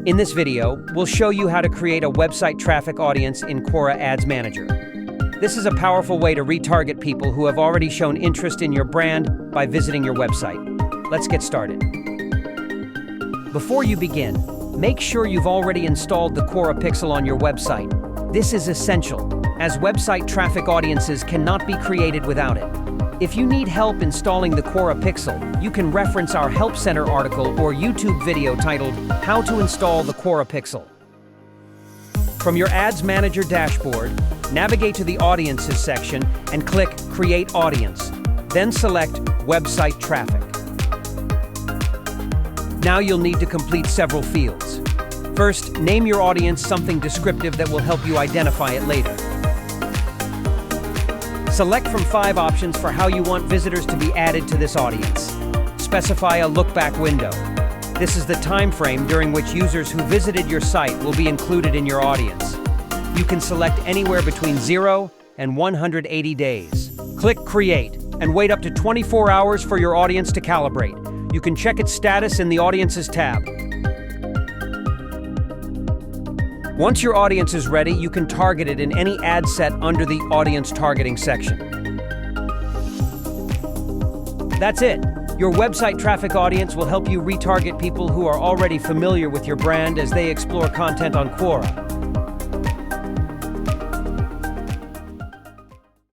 In this video, we'll show you how to create a website traffic audience in Quora Ads Manager. This is a powerful way to retarget people who have already shown interest in your brand by visiting your website. Let's get started. Before you begin, make sure you've already installed the Quora Pixel on your website. This is essential, as website traffic audiences cannot be created without it. If you need help installing the Quora Pixel, you can reference our Help Center article or YouTube video titled, How to Install the Quora Pixel. From your Ads Manager dashboard, navigate to the Audiences section and click Create Audience. Then select Website Traffic. Now you'll need to complete several fields. First, name your audience something descriptive that will help you identify it later. Select from 5 options for how you want visitors to be added to this audience. Specify a look-back window. This is the time frame during which users who visited your site will be included in your audience. You can select anywhere between 0 and 180 days. Click Create and wait up to 24 hours for your audience to calibrate. You can check its status in the Audiences tab. Once your audience is ready, you can target it in any ad set under the Audience Targeting section. That's it. Your website traffic audience will help you retarget people who are already familiar with your brand as they explore content on Quora.